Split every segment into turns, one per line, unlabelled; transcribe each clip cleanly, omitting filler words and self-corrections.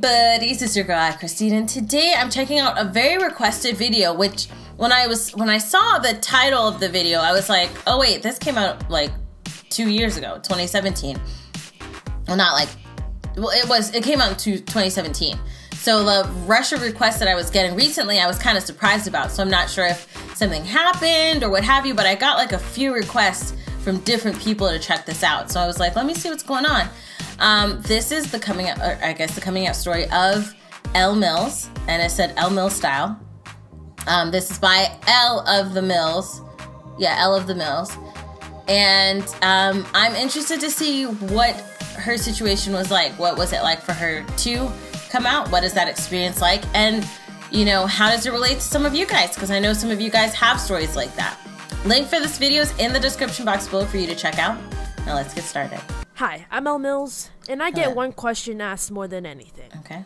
buddies, it's your girl AyChristene, and today I'm checking out a very requested video, which when I saw the title of the video, I was like, oh wait, this came out like 2 years ago, 2017. Well, not like, well, it came out in 2017. So the rush of requests that I was getting recently, I was kind of surprised about. So I'm not sure if something happened or what have you, but I got like a few requests from different people to check this out. So I was like, let me see what's going on. This is the coming out, or I guess the coming out story of ElleMills, and it said ElleMills style. This is by ElleOfTheMills. Yeah, ElleOfTheMills. And I'm interested to see what her situation was like. What was it like for her to come out? What is that experience like? And, you know, how does it relate to some of you guys? Because I know some of you guys have stories like that. Link for this video is in the description box below for you to check out. Now let's get started.
Hi, I'm ElleMills, and I get one question asked more than anything.
Okay.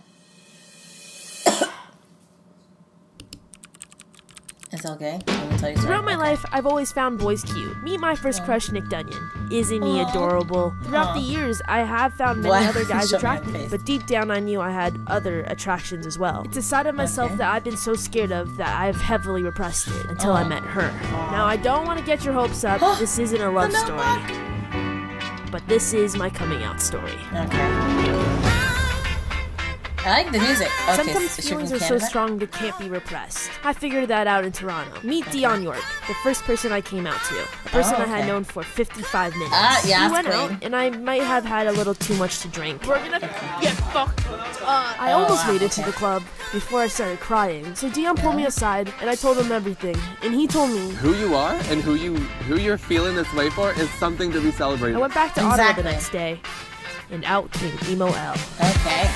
Is Elle gay? Let me tell you.
Throughout my life, I've always found boys cute. Meet my first crush, Nick Dunyan. Isn't he adorable? Throughout the years, I have found many other guys attractive, but deep down I knew I had other attractions as well. It's a side of myself that I've been so scared of that I've heavily repressed it until I met her. Now, I don't want to get your hopes up. This isn't a love story. But this is my coming out story.
Okay. I like the music. Okay,
sometimes
so
feelings are so strong they can't be repressed. I figured that out in Toronto. Meet Dion York, the first person I came out to. A person I had known for 55 minutes.
Yeah,
we went out, and I might have had a little too much to drink. We're gonna get fucked. I almost made it to the club before I started crying. So Dion pulled me aside, and I told him everything. And he told me
who you are and who you're feeling this way for is something to be celebrated.
I went back to Ottawa the next day, and out came Emo Elle.
Okay.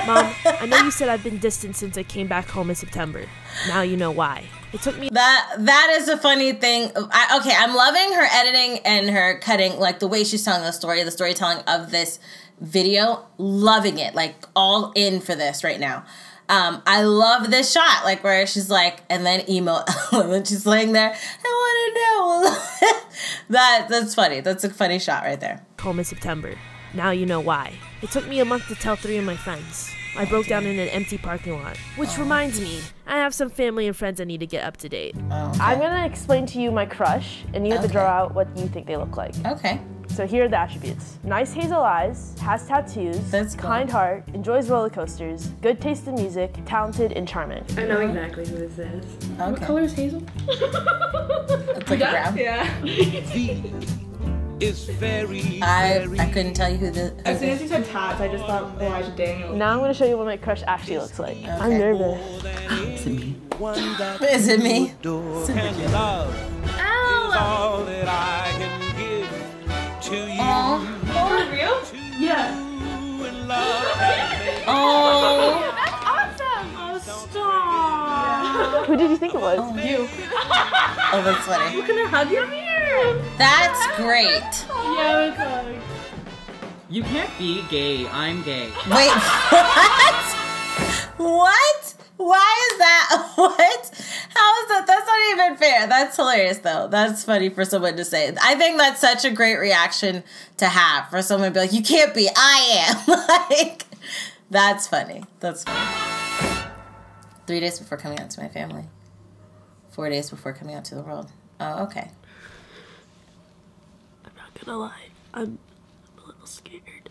Mom, I know you said I've been distant since I came back home in September. Now you know why. It took me—
That is a funny thing. Okay, I'm loving her editing and her cutting, like the way she's telling the story, the storytelling of this video. Loving it, like all in for this right now. I love this shot, like where she's like, and then Emo, and then she's laying there. I want to know. That's funny. That's a funny shot right there.
Home in September. Now you know why. It took me a month to tell 3 of my friends. I broke down in an empty parking lot. Which reminds me, I have some family and friends I need to get up to date. I'm gonna explain to you my crush, and you have to draw out what you think they look like.
Okay.
So here are the attributes. Nice hazel eyes, has tattoos, kind heart, enjoys roller coasters, good taste in music, talented and charming.
I know exactly who this is.
Okay.
What color is hazel?
It's like brown.
Yeah.
Is very,
I couldn't tell you who the...
As soon as you said tats, I just thought Elijah Daniels.
Now I'm going to show you what my crush actually looks like. Okay. I'm nervous.
Is it me? Is it me?
All that I can give to you.
Oh, real? Yeah.
Oh.
That's awesome. Oh, stop.
Who did you think it was?
Oh, you.
Oh, that's funny.
Look at her hug your mirror.
That's great.
Yeah, it's like...
You can't be gay. I'm gay.
Wait, what? What? Why is that? What? How is that? That's not even fair. That's hilarious, though. That's funny for someone to say. I think that's such a great reaction to have, for someone to be like, you can't be, I am. Like, that's funny. That's funny. 3 days before coming out to my family. 4 days before coming out to the world. Oh, okay.
I'm not gonna lie, I'm a little scared.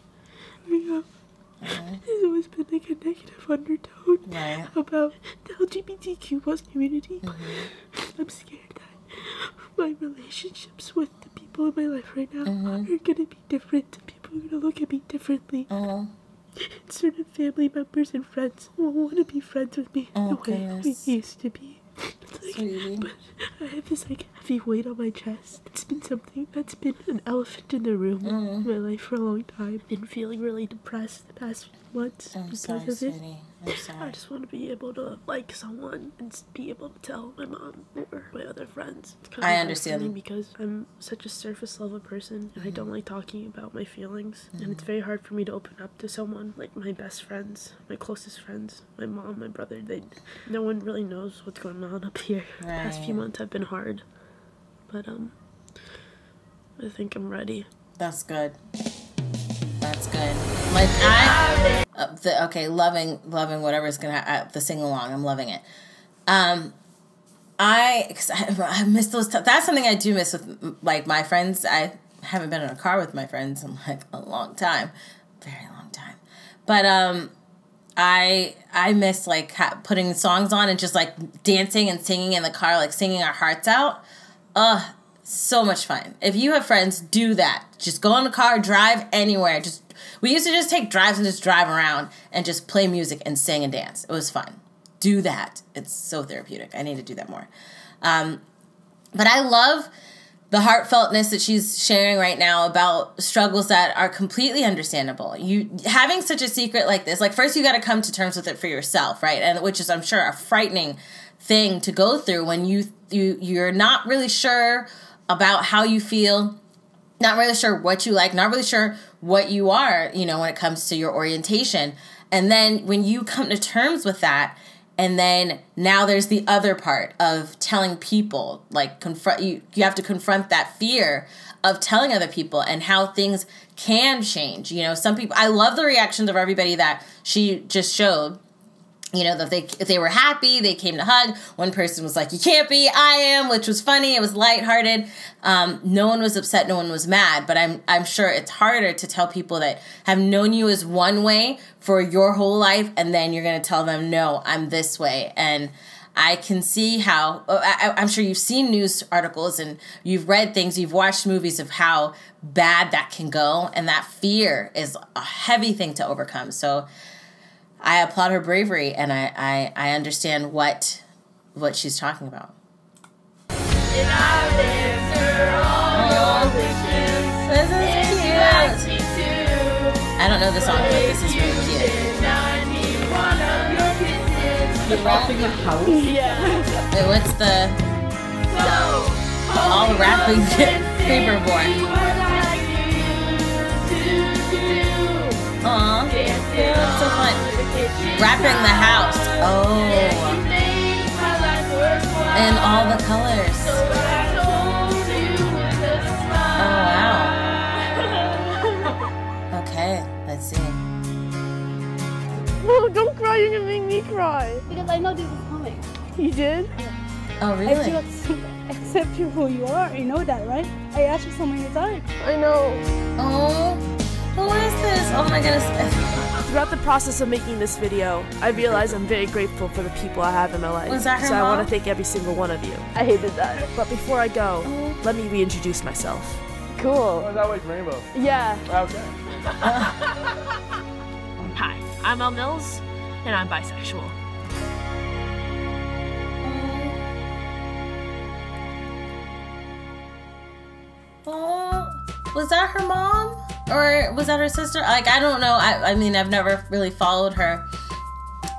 There's always been like a negative undertone about the LGBTQ plus community. I'm scared that my relationships with the people in my life right now are gonna be different. People are gonna look at me differently. Certain family members and friends won't want to be friends with me the way we used to be. But I have this like heavy weight on my chest. It's been something that's been an elephant in the room in my life for a long time. Been feeling really depressed the past few months because of it.
I'm sorry.
I just want to be able to like someone and be able to tell my mom or my other friends. It's kind of
I understand.
because I'm such a surface level person and I don't like talking about my feelings. And it's very hard for me to open up to someone like my best friends, my closest friends, my mom, my brother. No one really knows what's going on up here. The past few months have been hard, but I think I'm ready.
That's good. That's good. Like okay, loving whatever's gonna the sing along. I'm loving it. I miss those. That's something I do miss with like my friends. I haven't been in a car with my friends in like a long time, very long time. But I miss like putting songs on and just like dancing and singing in the car, like singing our hearts out. So much fun. If you have friends, do that. Just go in the car, drive anywhere. We used to just take drives and just drive around and just play music and sing and dance. It was fun. Do that. It's so therapeutic. I need to do that more. But I love the heartfeltness that she's sharing right now about struggles that are completely understandable. You having such a secret like this, like first you got to come to terms with it for yourself, right? And which is, I'm sure, a frightening thing to go through when you're not really sure about how you feel, not really sure what you like, not really sure what you are, you know, when it comes to your orientation. And then when you come to terms with that, and then now there's the other part of telling people, like you have to confront that fear of telling other people and how things can change. You know, some people, I love the reactions of everybody that she just showed. You know, that if they were happy, they came to hug. One person was like, you can't be, I am, which was funny. It was lighthearted. No one was upset. No one was mad. But I'm sure it's harder to tell people that have known you as one way for your whole life, and then you're going to tell them, no, I'm this way. And I can see how, I'm sure you've seen news articles and you've read things, you've watched movies of how bad that can go. And that fear is a heavy thing to overcome. So I applaud her bravery, and I understand what she's talking about.
And I'll answer all your wishes.
This is cute. I don't know the song, but this is really cute.
You're wrapping the house?
Yeah.
Wait, what's the... all wrapping paperboard. Aw, that's so fun. Wrapping the house. Oh. And all the colors. Oh, wow. Okay, let's see.
Oh, don't cry, you're gonna make me cry.
Because I know this is coming.
You did?
Oh,
I
really?
feel accept you who you are. You know that, right? I asked you so many times.
I know.
Oh, who is this? Oh my goodness.
Throughout the process of making this video, I realized I'm very grateful for the people I have in my life.
Was that her
So
mom?
I want to thank every single one of you. I hated that. But before I go, let me reintroduce myself. Cool.
Oh, that was rainbow.
Yeah.
Okay.
Hi, I'm ElleOfTheMills, and I'm bisexual.
Oh, was that her mom? Or was that her sister? Like, I don't know. I mean, I've never really followed her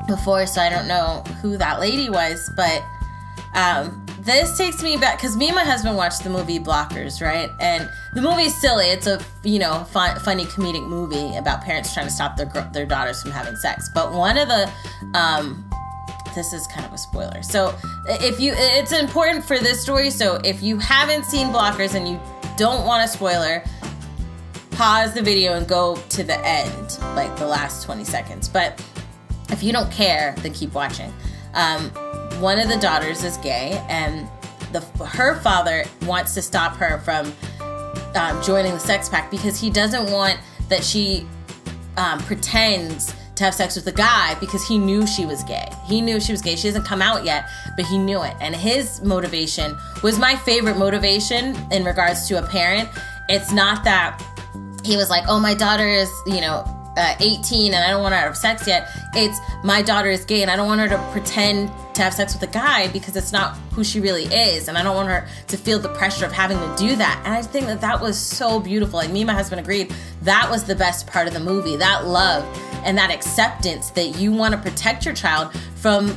before, so I don't know who that lady was. But this takes me back, because me and my husband watched the movie Blockers, right? And the movie's silly. It's a, you know, funny comedic movie about parents trying to stop their daughters from having sex. But one of the... this is kind of a spoiler. So it's important for this story. So if you haven't seen Blockers and you don't want a spoiler, pause the video and go to the end, like the last 20 seconds. But if you don't care, then keep watching. One of the daughters is gay, and her father wants to stop her from joining the sex pact because he doesn't want that she pretends to have sex with a guy, because he knew she was gay. He knew she was gay. She hasn't come out yet, but he knew it. And his motivation was my favorite motivation in regards to a parent. It's not that he was like, oh, my daughter is, 18 and I don't want her to have sex yet. It's, my daughter is gay and I don't want her to pretend to have sex with a guy because it's not who she really is. And I don't want her to feel the pressure of having to do that. And I think that that was so beautiful. Like, me and my husband agreed that was the best part of the movie. That love and that acceptance that you want to protect your child from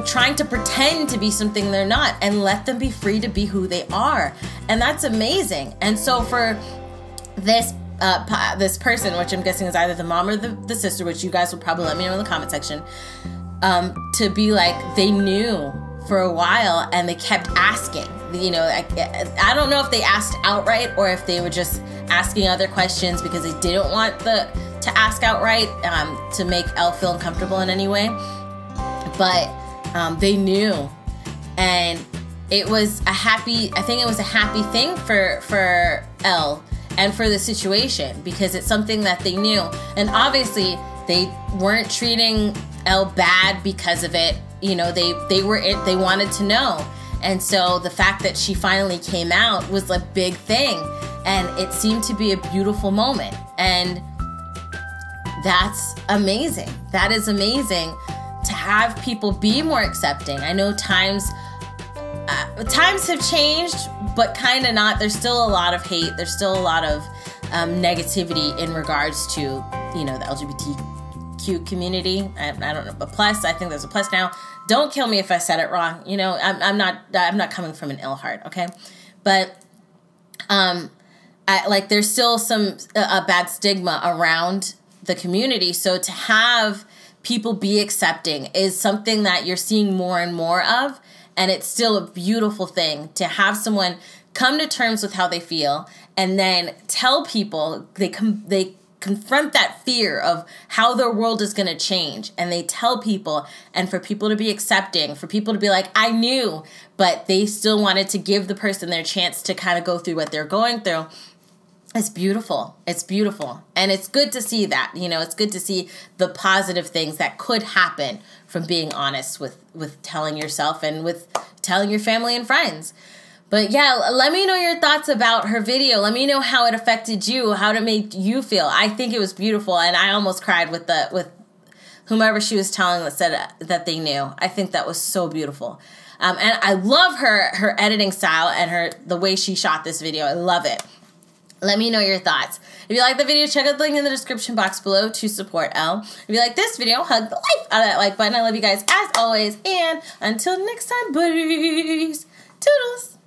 trying to pretend to be something they're not, and let them be free to be who they are. And that's amazing. And so for this person, which I'm guessing is either the mom or the sister, which you guys will probably let me know in the comment section, to be like, they knew for a while and they kept asking. I don't know if they asked outright or if they were just asking other questions because they didn't want the to ask outright to make Elle feel uncomfortable in any way, but they knew, and it was a happy. I think it was a happy thing for Elle and for the situation, because it's something that they knew, and obviously they weren't treating Elle bad because of it. You know, they wanted to know, and so the fact that she finally came out was a big thing, and it seemed to be a beautiful moment, and that's amazing. That is amazing to have people be more accepting. I know times have changed, but kind of not. There's still a lot of hate. There's still a lot of negativity in regards to, you know, the LGBTQ community. I don't know, a plus. I think there's a plus now. Don't kill me if I said it wrong. You know, I'm not coming from an ill heart, okay? But there's still a bad stigma around the community. So to have people be accepting is something that you're seeing more and more of. And it's still a beautiful thing to have someone come to terms with how they feel and then tell people, they confront that fear of how their world is going to change. And they tell people, and for people to be accepting, for people to be like, I knew, but they still wanted to give the person their chance to kind of go through what they're going through. It's beautiful. It's beautiful. And it's good to see that, you know, it's good to see the positive things that could happen from being honest with telling yourself and with telling your family and friends. But yeah, let me know your thoughts about her video. Let me know how it affected you, how it made you feel. I think it was beautiful, and I almost cried with whomever she was telling that said that they knew. I think that was so beautiful. And I love her editing style and the way she shot this video. I love it. Let me know your thoughts. If you like the video, check out the link in the description box below to support Elle. If you like this video, hug the life out of that like button. I love you guys as always. And until next time, buddies. Toodles.